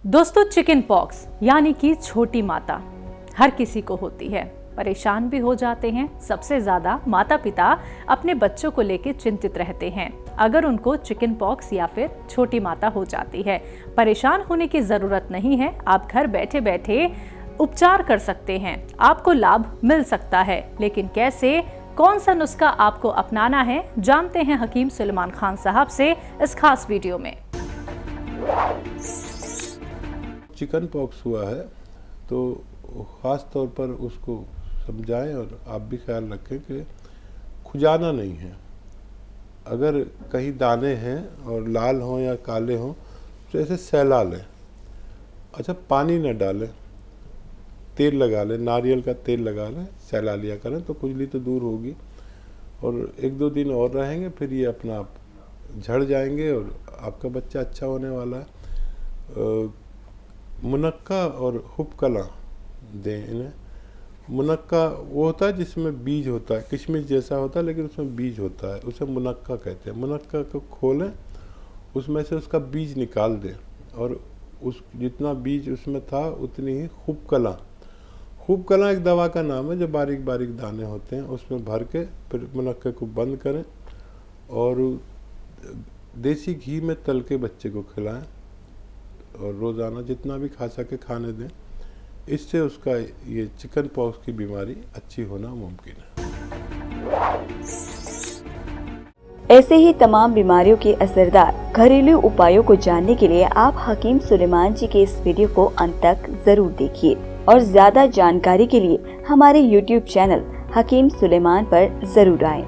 दोस्तों, chicken pox यानी कि छोटी माता हर किसी को होती है। परेशान भी हो जाते हैं। सबसे ज्यादा माता पिता अपने बच्चों को लेकर चिंतित रहते हैं अगर उनको चिकन पॉक्स या फिर छोटी माता हो जाती है। परेशान होने की जरूरत नहीं है, आप घर बैठे बैठे उपचार कर सकते हैं, आपको लाभ मिल सकता है। लेकिन कैसे, कौन सा नुस्खा आपको अपनाना है, जानते हैं हकीम सुलेमान खान साहब से इस खास वीडियो में। चिकन पॉक्स हुआ है तो ख़ास तौर पर उसको समझाएं और आप भी ख्याल रखें कि खुजाना नहीं है। अगर कहीं दाने हैं और लाल हों या काले हों तो ऐसे सहला लें। अच्छा, पानी न डालें, तेल लगा लें, नारियल का तेल लगा लें, सहला लिया करें तो खुजली तो दूर होगी और 1-2 दिन और रहेंगे, फिर ये अपना आप झड़ जाएंगे और आपका बच्चा अच्छा होने वाला है। मुनक्का और हुपकला दें इन्हें। मुनक्का वो होता है जिसमें बीज होता है, किशमिश जैसा होता है लेकिन उसमें बीज होता है, उसे मुनक्का कहते हैं। मुनक्का को खोलें, उसमें से उसका बीज निकाल दें और उस जितना बीज उसमें था उतनी ही हुपकला। हुपकला एक दवा का नाम है जो बारीक बारीक दाने होते हैं, उसमें भर के फिर मुनक्के को बंद करें और देसी घी में तल के बच्चे को खिलाएं और रोज़ाना जितना भी खा सके खाने दें। इससे उसका ये चिकन पॉक्स की बीमारी अच्छी होना मुमकिन है। ऐसे ही तमाम बीमारियों के असरदार घरेलू उपायों को जानने के लिए आप हकीम सुलेमान जी के इस वीडियो को अंत तक जरूर देखिए और ज्यादा जानकारी के लिए हमारे YouTube चैनल हकीम सुलेमान पर जरूर आएं।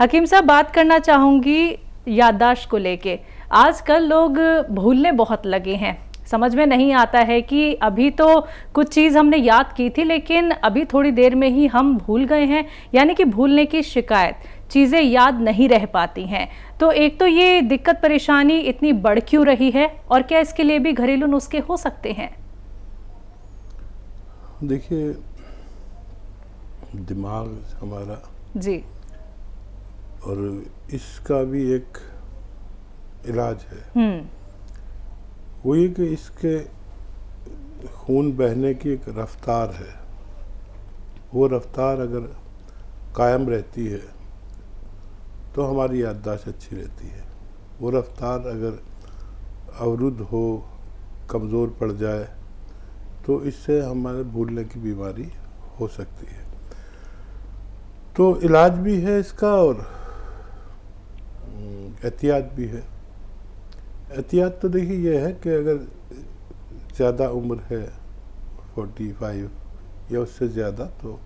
हकीम साहब, बात करना चाहूंगी याददाश्त को लेके। आजकल लोग भूलने बहुत लगे हैं, समझ में नहीं आता है कि अभी तो कुछ चीज़ हमने याद की थी लेकिन अभी थोड़ी देर में ही हम भूल गए हैं, यानी कि भूलने की शिकायत, चीज़ें याद नहीं रह पाती हैं। तो एक तो ये दिक्कत परेशानी इतनी बढ़ क्यों रही है और क्या इसके लिए भी घरेलू नुस्खे हो सकते हैं? देखिए, दिमाग हमारा जी, और इसका भी एक इलाज है। वो ये कि इसके खून बहने की एक रफ्तार है। वो रफ्तार अगर कायम रहती है तो हमारी याददाश्त अच्छी रहती है। वो रफ्तार अगर अवरुद्ध हो, कमज़ोर पड़ जाए तो इससे हमारे भूलने की बीमारी हो सकती है। तो इलाज भी है इसका और एहतियात भी है। एहतियात तो देखिए ये है कि अगर ज़्यादा उम्र है 45 या उससे ज़्यादा, तो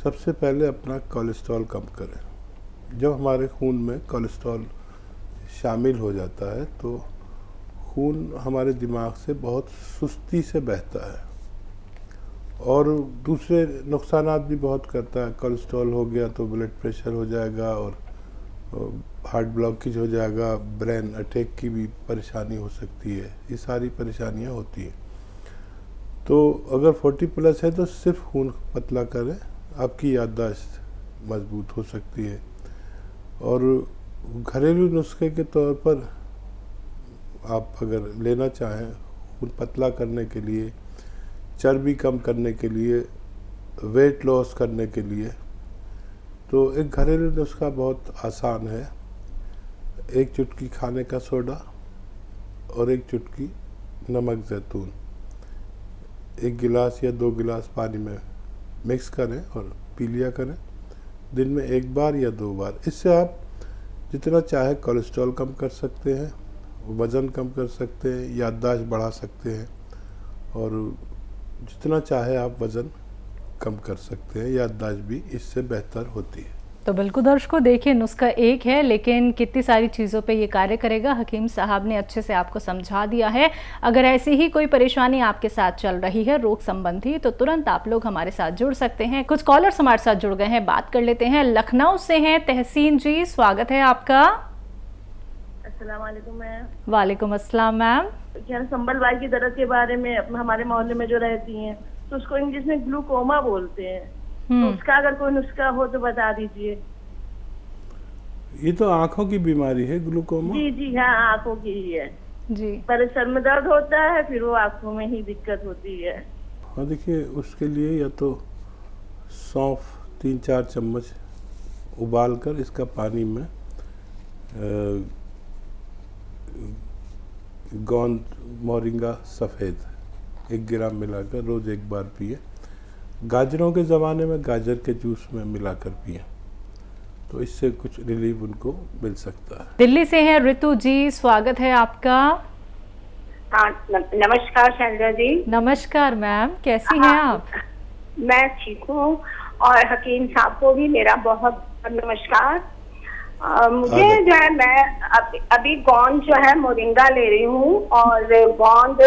सबसे पहले अपना कोलेस्ट्रॉल कम करें। जब हमारे खून में कोलेस्ट्रॉल शामिल हो जाता है तो खून हमारे दिमाग से बहुत सुस्ती से बहता है और दूसरे नुकसानात भी बहुत करता है। कोलेस्ट्रॉल हो गया तो ब्लड प्रेशर हो जाएगा और हार्ट ब्लॉकेज हो जाएगा, ब्रेन अटैक की भी परेशानी हो सकती है। ये सारी परेशानियां होती हैं। तो अगर 40+ है तो सिर्फ खून पतला करें, आपकी याददाश्त मजबूत हो सकती है। और घरेलू नुस्खे के तौर पर आप अगर लेना चाहें खून पतला करने के लिए, चर्बी कम करने के लिए, वेट लॉस करने के लिए, तो एक घरेलू नुस्खा बहुत आसान है। 1 चुटकी खाने का सोडा और 1 चुटकी नमक ज़ैतून 1 गिलास या 2 गिलास पानी में मिक्स करें और पी लिया करें दिन में 1 बार या 2 बार। इससे आप जितना चाहे कोलेस्ट्रॉल कम कर सकते हैं, वज़न कम कर सकते हैं, याददाश्त बढ़ा सकते हैं और जितना चाहे आप वज़न कम कर सकते हैं। याददाश्त भी इससे बेहतर होती है। तो बिल्कुल दर्शकों, देखिए नुस्खा एक है लेकिन कितनी सारी चीज़ों पे ये कार्य करेगा। हकीम साहब ने अच्छे से आपको समझा दिया है। अगर ऐसी ही कोई परेशानी आपके साथ चल रही है रोग संबंधी, तो तुरंत आप लोग हमारे साथ जुड़ सकते हैं। कुछ कॉलर्स हमारे साथ जुड़ गए हैं, बात कर लेते हैं। लखनऊ से हैं तहसीन जी, स्वागत है आपका। अस्सलाम वालेकुम मैम। वालेकुम अस्सलाम मैम। संबल बाई की दर्द के बारे में हमारे मोहल्ले में जो रहती हैं तो उसको इंग्लिश में ग्लूकोमा बोलते हैं, तो उसका अगर कोई नुस्खा हो तो बता दीजिए। ये तो आंखों की बीमारी है ग्लूकोमा? जी जी हाँ, आंखों की ही है। जी। पर सर में दर्द होता है, फिर वो आंखों में ही दिक्कत होती है। हाँ देखिए, उसके लिए या तो सौंफ 3-4 चम्मच उबाल कर इसका पानी में गोंद मोरिंगा सफ़ेद 1 ग्राम मिलाकर रोज़ 1 बार पिए। गाजरों के ज़माने में गाजर के जूस में मिलाकर पिए, तो इससे कुछ रिलीफ उनको मिल सकता है। दिल्ली से हैं ऋतु जी, स्वागत है आपका। हाँ, नमस्कार शैलजा जी। नमस्कार मैम, कैसी हैं आप? मैं ठीक हूँ और हकीम साहब को भी मेरा बहुत नमस्कार। मुझे जो है, मैं अभी गोंद जो है मोरिंगा ले रही हूँ और गोंद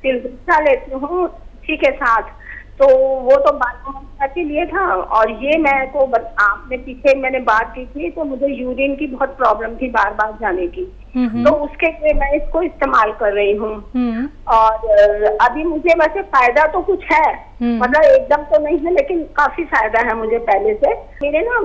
तिलकुटा लेती हूँ इसी के साथ। तो वो तो बात के लिए था, और ये मैं को आपने पीछे मैंने बात की थी, तो मुझे यूरिन की बहुत प्रॉब्लम थी बार बार जाने की, तो उसके लिए मैं इसको इस्तेमाल कर रही हूँ। और अभी मुझे वैसे फायदा तो कुछ है, मतलब एकदम तो नहीं है, लेकिन काफी फायदा है मुझे पहले से। मेरे ना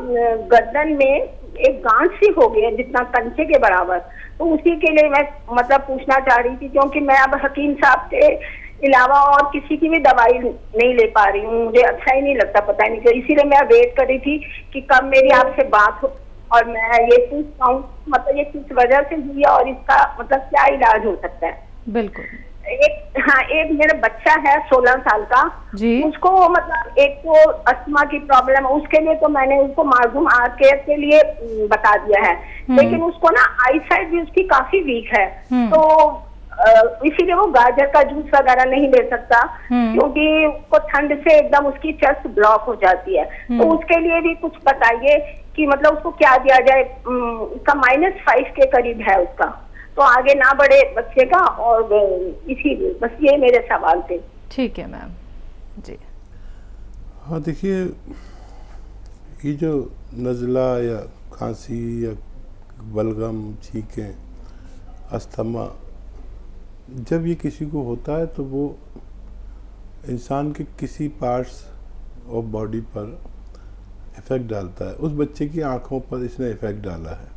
गर्दन में एक गांठ सी हो गई है जितना कंचे के बराबर, तो उसी के लिए मैं मतलब पूछना चाह रही थी, क्योंकि मैं अब हकीम साहब के अलावा और किसी की भी दवाई नहीं ले पा रही हूँ, मुझे अच्छा ही नहीं लगता, पता नहीं क्यों। इसीलिए मैं वेट कर रही थी कि कब मेरी आपसे बात हो और मैं ये पूछ पाऊँ, मतलब ये किस वजह से हुई है और इसका मतलब क्या इलाज हो सकता है। बिल्कुल। एक मेरा बच्चा है 16 साल का जी। उसको मतलब एक तो अस्थमा की प्रॉब्लम है, उसके लिए तो मैंने उसको मार्गूम आर केयर के लिए बता दिया है, लेकिन उसको ना आई साइड भी उसकी काफी वीक है, तो इसीलिए वो गाजर का जूस वगैरह नहीं ले सकता, क्योंकि उसको ठंड से एकदम उसकी चेस्ट ब्लॉक हो जाती है। तो उसके लिए भी कुछ बताइए कि मतलब उसको क्या दिया जाए। उसका -5 के करीब है उसका, तो आगे ना बढ़े बच्चे का, और इसीलिए बस ये मेरे सवाल थे। ठीक है मैम जी। हाँ देखिए, ये जो नज़ला या खांसी या बलगम, छींकें, अस्थमा, जब ये किसी को होता है तो वो इंसान के किसी पार्ट्स ऑफ बॉडी पर इफ़ेक्ट डालता है। उस बच्चे की आँखों पर इसने इफ़ेक्ट डाला है,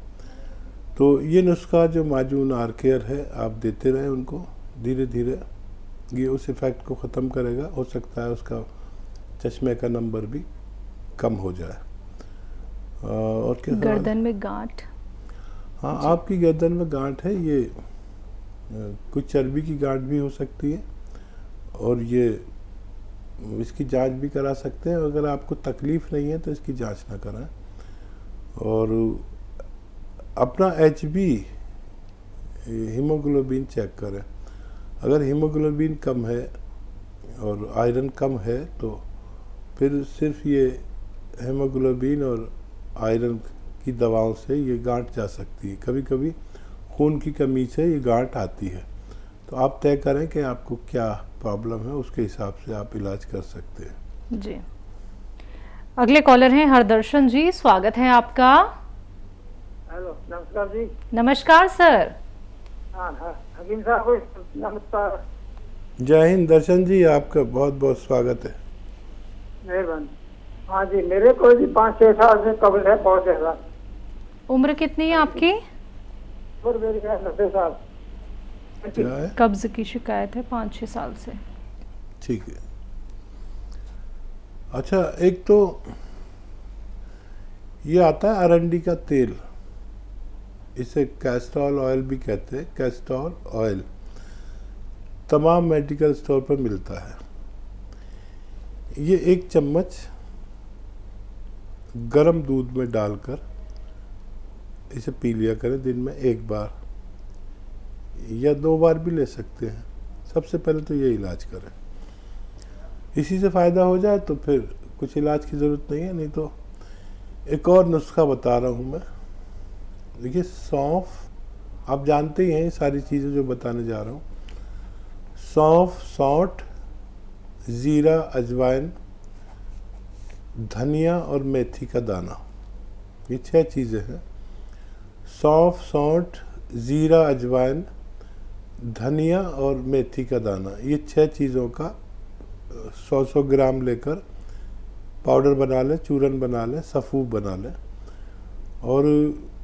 तो ये नुस्खा जो माजून आर केयर है, आप देते रहें उनको, धीरे धीरे ये उस इफ़ेक्ट को ख़त्म करेगा। हो सकता है उसका चश्मे का नंबर भी कम हो जाए। और क्या गर्दन में गांठ? हाँ, आपकी गर्दन में गांठ है, ये कुछ चर्बी की गांठ भी हो सकती है, और ये इसकी जांच भी करा सकते हैं। अगर आपको तकलीफ़ नहीं है तो इसकी जांच ना कराएं, और अपना HB हीमोग्लोबिन चेक करें। अगर हीमोग्लोबिन कम है और आयरन कम है तो फिर सिर्फ ये हीमोग्लोबिन और आयरन की दवाओं से ये गांठ जा सकती है। कभी कभी खून की कमी से ये गांठ आती है, तो आप तय करें कि आपको क्या प्रॉब्लम है, उसके हिसाब से आप इलाज कर सकते हैं। जी। अगले कॉलर हैं हरदर्शन जी, स्वागत है आपका। हेलो, नमस्कार जी। नमस्कार सर। हाँ, हकीम साहब को नमस्कार। जय हिंद दर्शन जी, आपका बहुत बहुत स्वागत है। मेहरबानी। हाँ जी, मेरे को जी 5-6 साल से कब्ज है बहुत ज्यादा। उम्र कितनी है आपकी? और मेरी 90 साल। क्या है? कब्ज की शिकायत है 5-6 साल से। ठीक है। अच्छा, एक तो ये आता है अरंडी का तेल, इसे कैस्टोल ऑयल भी कहते हैं। कैस्टोल ऑयल तमाम मेडिकल स्टोर पर मिलता है। ये 1 चम्मच गरम दूध में डालकर इसे पी लिया करें, दिन में 1 बार या 2 बार भी ले सकते हैं। सबसे पहले तो ये इलाज करें, इसी से फ़ायदा हो जाए तो फिर कुछ इलाज की ज़रूरत नहीं है। नहीं तो एक और नुस्खा बता रहा हूँ मैं। देखिए, सौंफ, आप जानते ही हैं ये सारी चीज़ें जो बताने जा रहा हूँ। सौंफ, सौंठ, ज़ीरा, अजवाइन, धनिया और मेथी का दाना, ये 6 चीज़ें हैं। सौंफ, सौंठ, ज़ीरा, अजवाइन, धनिया और मेथी का दाना, ये 6 चीज़ों का 100-100 ग्राम लेकर पाउडर बना लें, चूरन बना लें, सफ़ूफ बना लें, और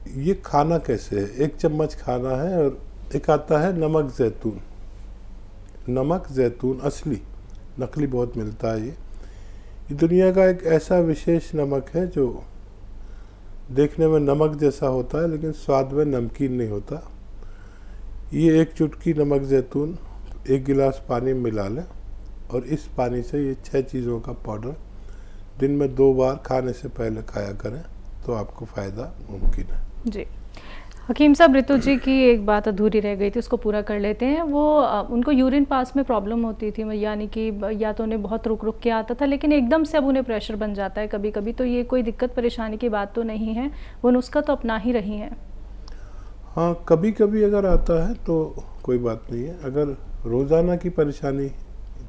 ये खाना कैसे है, 1 चम्मच खाना है। और एक आता है नमक जैतून। नमक जैतून असली, नकली बहुत मिलता है। ये दुनिया का एक ऐसा विशेष नमक है जो देखने में नमक जैसा होता है लेकिन स्वाद में नमकीन नहीं होता। ये 1 चुटकी नमक जैतून 1 गिलास पानी में मिला लें और इस पानी से ये 6 चीज़ों का पाउडर दिन में 2 बार खाने से पहले खाया करें तो आपको फ़ायदा मुमकिन है। जी हकीम साहब, ऋतु जी की एक बात अधूरी रह गई थी, उसको पूरा कर लेते हैं। वो उनको यूरिन पास में प्रॉब्लम होती थी, यानी कि या तो उन्हें बहुत रुक रुक के आता था लेकिन एकदम से अब उन्हें प्रेशर बन जाता है कभी कभी। तो ये कोई दिक्कत परेशानी की बात तो नहीं है, वो नुस्खा तो अपना ही रही हैं? हाँ, कभी कभी अगर आता है तो कोई बात नहीं है। अगर रोज़ाना की परेशानी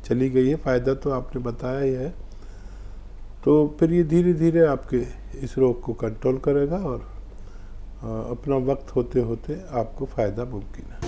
चली गई है, फ़ायदा तो आपने बताया ही है, तो फिर ये धीरे धीरे आपके इस रोग को कंट्रोल करेगा और अपना वक्त होते होते आपको फ़ायदा मुमकिन है।